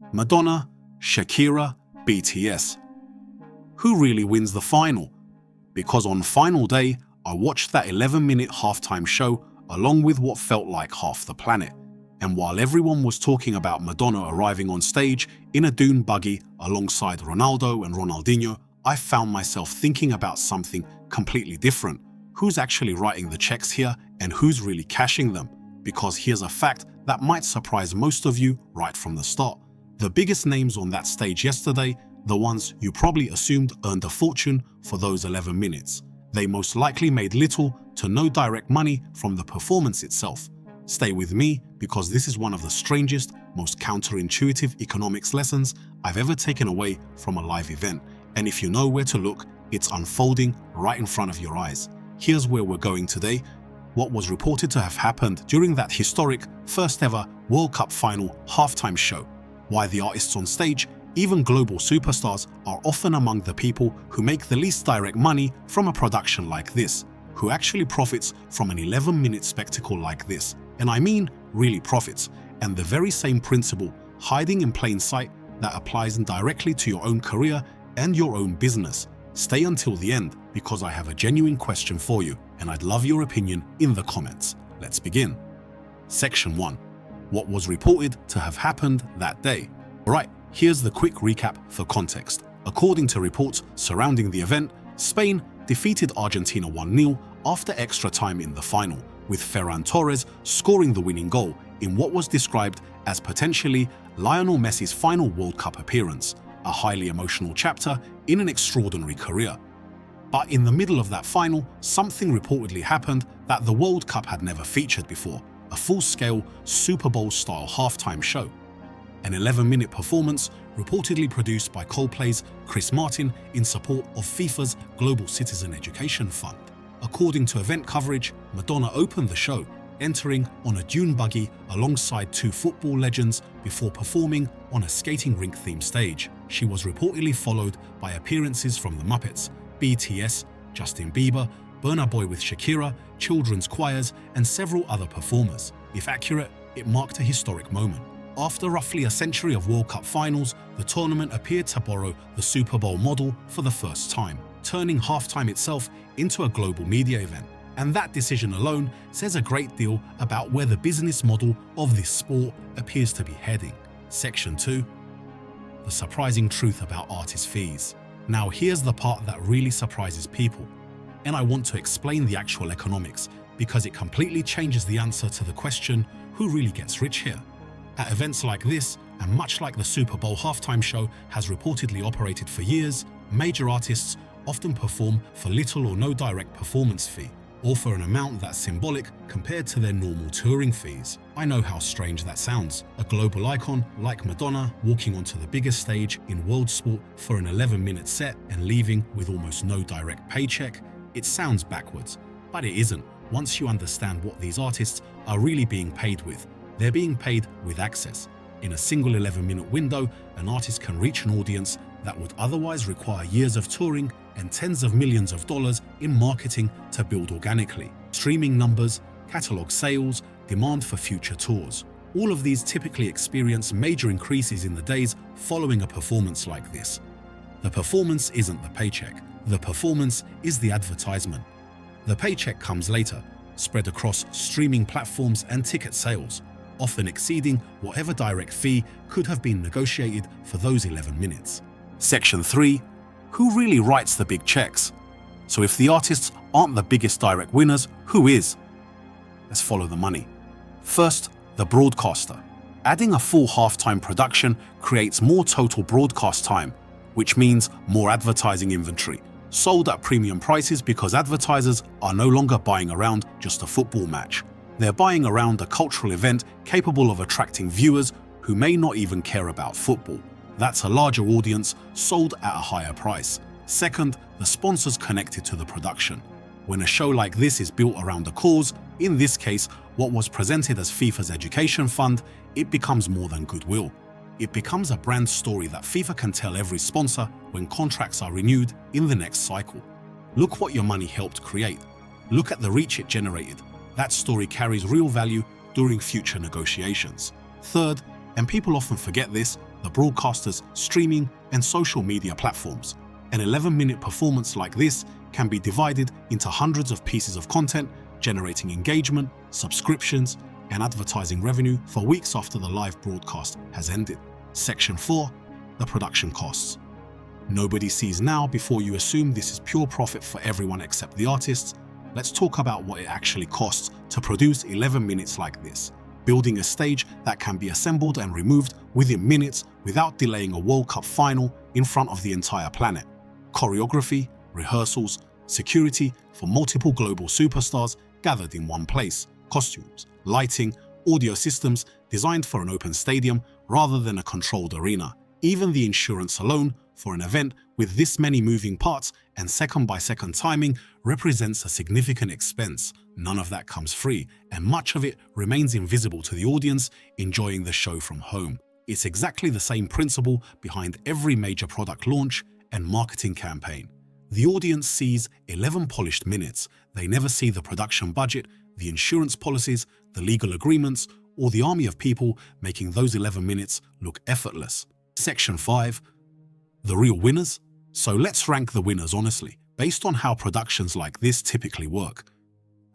Madonna, Shakira, BTS. Who really wins the final? Because on final day, I watched that 11-minute halftime show along with what felt like half the planet. And while everyone was talking about Madonna arriving on stage in a dune buggy alongside Ronaldo and Ronaldinho, I found myself thinking about something completely different. Who's actually writing the checks here and who's really cashing them? Because here's a fact that might surprise most of you right from the start. The biggest names on that stage yesterday, the ones you probably assumed earned a fortune for those 11 minutes. They most likely made little to no direct money from the performance itself. Stay with me because this is one of the strangest, most counterintuitive economics lessons I've ever taken away from a live event. And if you know where to look, it's unfolding right in front of your eyes. Here's where we're going today. What was reported to have happened during that historic first ever World Cup final halftime show. Why the artists on stage, even global superstars, are often among the people who make the least direct money from a production like this, who actually profits from an 11-minute spectacle like this. And I mean really profits, and the very same principle hiding in plain sight that applies directly to your own career and your own business. Stay until the end because I have a genuine question for you, and I'd love your opinion in the comments. Let's begin. Section 1. What was reported to have happened that day? Right, here's the quick recap for context. According to reports surrounding the event, Spain defeated Argentina 1-0 after extra time in the final, with Ferran Torres scoring the winning goal in what was described as potentially Lionel Messi's final World Cup appearance, a highly emotional chapter in an extraordinary career. But in the middle of that final, something reportedly happened that the World Cup had never featured before: a full-scale Super Bowl-style halftime show. An 11-minute performance reportedly produced by Coldplay's Chris Martin in support of FIFA's Global Citizen Education Fund. According to event coverage, Madonna opened the show, entering on a dune buggy alongside two football legends before performing on a skating rink-themed stage. She was reportedly followed by appearances from the Muppets, BTS, Justin Bieber, Burna Boy with Shakira, children's choirs, and several other performers. If accurate, it marked a historic moment. After roughly a century of World Cup finals, the tournament appeared to borrow the Super Bowl model for the first time, turning halftime itself into a global media event. And that decision alone says a great deal about where the business model of this sport appears to be heading. Section 2. The surprising truth about artist fees. Now here's the part that really surprises people, and I want to explain the actual economics because it completely changes the answer to the question, who really gets rich here? At events like this, and much like the Super Bowl halftime show has reportedly operated for years, major artists often perform for little or no direct performance fee, or for an amount that's symbolic compared to their normal touring fees. I know how strange that sounds. A global icon like Madonna walking onto the biggest stage in world sport for an 11-minute set and leaving with almost no direct paycheck. It sounds backwards, but it isn't once you understand what these artists are really being paid with. They're being paid with access. In a single 11-minute window, an artist can reach an audience that would otherwise require years of touring and tens of millions of dollars in marketing to build organically. Streaming numbers, catalog sales, demand for future tours. All of these typically experience major increases in the days following a performance like this. The performance isn't the paycheck. The performance is the advertisement. The paycheck comes later, spread across streaming platforms and ticket sales, often exceeding whatever direct fee could have been negotiated for those 11 minutes. Section 3. Who really writes the big checks? So if the artists aren't the biggest direct winners, who is? Let's follow the money. First, the broadcaster. Adding a full halftime production creates more total broadcast time, which means more advertising inventory, sold at premium prices because advertisers are no longer buying around just a football match. They're buying around a cultural event capable of attracting viewers who may not even care about football. That's a larger audience sold at a higher price. Second, the sponsors connected to the production. When a show like this is built around a cause, in this case, what was presented as FIFA's education fund, it becomes more than goodwill. It becomes a brand story that FIFA can tell every sponsor when contracts are renewed in the next cycle. Look what your money helped create. Look at the reach it generated. That story carries real value during future negotiations. Third, and people often forget this, the broadcasters, streaming, and social media platforms. An 11-minute performance like this can be divided into hundreds of pieces of content, generating engagement, subscriptions, and advertising revenue for weeks after the live broadcast has ended. Section 4. The production costs. Nobody sees now before you assume this is pure profit for everyone except the artists. Let's talk about what it actually costs to produce 11 minutes like this. Building a stage that can be assembled and removed within minutes without delaying a World Cup final in front of the entire planet. Choreography, rehearsals, security for multiple global superstars gathered in one place, costumes, lighting, audio systems designed for an open stadium rather than a controlled arena. Even the insurance alone for an event with this many moving parts and second-by-second timing represents a significant expense. None of that comes free, and much of it remains invisible to the audience enjoying the show from home. It's exactly the same principle behind every major product launch and marketing campaign. The audience sees 11 polished minutes. They never see the production budget, the insurance policies, the legal agreements, or the army of people making those 11 minutes look effortless. Section 5. The real winners? So let's rank the winners honestly, based on how productions like this typically work.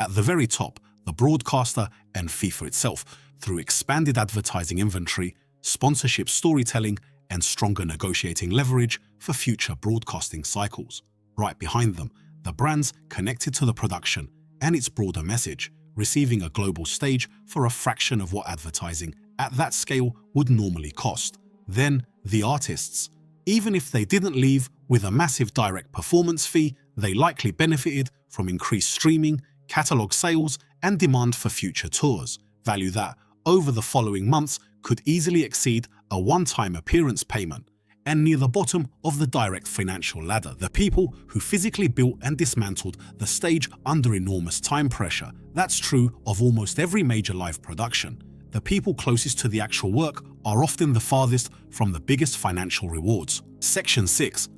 At the very top, the broadcaster and FIFA itself, through expanded advertising inventory, sponsorship storytelling, and stronger negotiating leverage for future broadcasting cycles. Right behind them, the brands connected to the production and its broader message, receiving a global stage for a fraction of what advertising at that scale would normally cost. Then, the artists. Even if they didn't leave with a massive direct performance fee, they likely benefited from increased streaming, catalog sales, and demand for future tours, value that, over the following months, could easily exceed a one-time appearance payment. And near the bottom of the direct financial ladder, the people who physically built and dismantled the stage under enormous time pressure. That's true of almost every major live production. The people closest to the actual work are often the farthest from the biggest financial rewards. Section 6.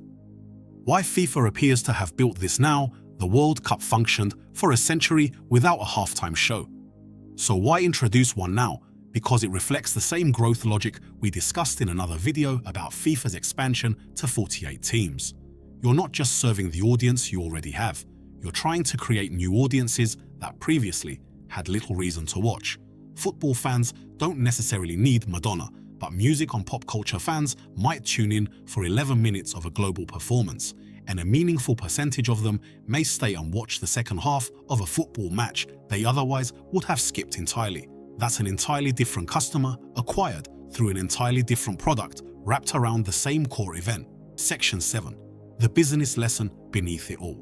Why FIFA appears to have built this now. The World Cup functioned for a century without a halftime show. So why introduce one now? Because it reflects the same growth logic we discussed in another video about FIFA's expansion to 48 teams. You're not just serving the audience you already have, you're trying to create new audiences that previously had little reason to watch. Football fans don't necessarily need Madonna, but music and pop culture fans might tune in for 11 minutes of a global performance, and a meaningful percentage of them may stay and watch the second half of a football match they otherwise would have skipped entirely. That's an entirely different customer acquired through an entirely different product wrapped around the same core event. Section 7. The business lesson beneath it all.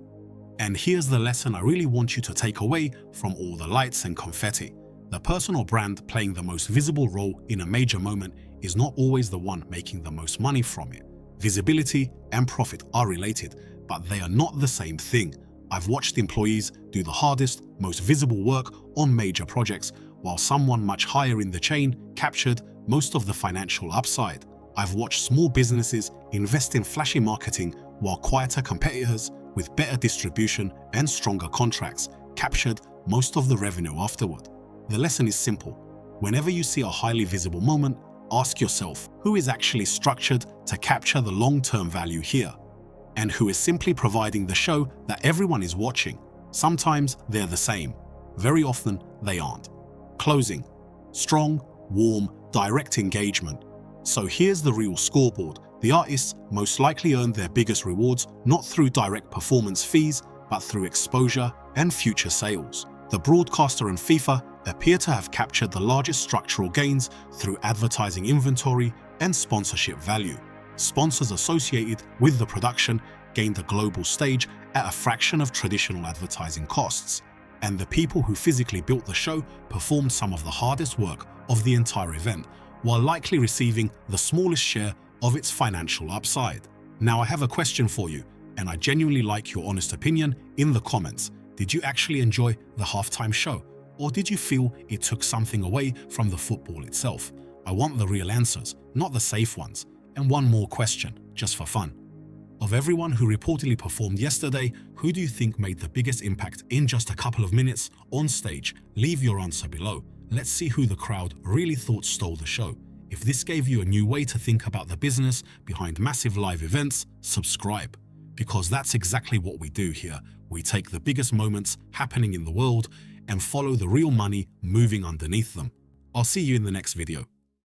And here's the lesson I really want you to take away from all the lights and confetti. The person or brand playing the most visible role in a major moment is not always the one making the most money from it. Visibility and profit are related, but they are not the same thing. I've watched employees do the hardest, most visible work on major projects, while someone much higher in the chain captured most of the financial upside. I've watched small businesses invest in flashy marketing while quieter competitors with better distribution and stronger contracts captured most of the revenue afterward. The lesson is simple. Whenever you see a highly visible moment, ask yourself who is actually structured to capture the long-term value here, and who is simply providing the show that everyone is watching. Sometimes they're the same. Very often they aren't. Closing. Strong, warm, direct engagement. So here's the real scoreboard. The artists most likely earned their biggest rewards not through direct performance fees, but through exposure and future sales. The broadcaster and FIFA appear to have captured the largest structural gains through advertising inventory and sponsorship value. Sponsors associated with the production gained a global stage at a fraction of traditional advertising costs. And the people who physically built the show performed some of the hardest work of the entire event, while likely receiving the smallest share of its financial upside. Now I have a question for you, and I genuinely like your honest opinion in the comments. Did you actually enjoy the halftime show? Or did you feel it took something away from the football itself? I want the real answers, not the safe ones. And one more question, just for fun. Of everyone who reportedly performed yesterday, who do you think made the biggest impact in just a couple of minutes on stage? Leave your answer below. Let's see who the crowd really thought stole the show. If this gave you a new way to think about the business behind massive live events, subscribe. Because that's exactly what we do here. We take the biggest moments happening in the world and follow the real money moving underneath them. I'll see you in the next video.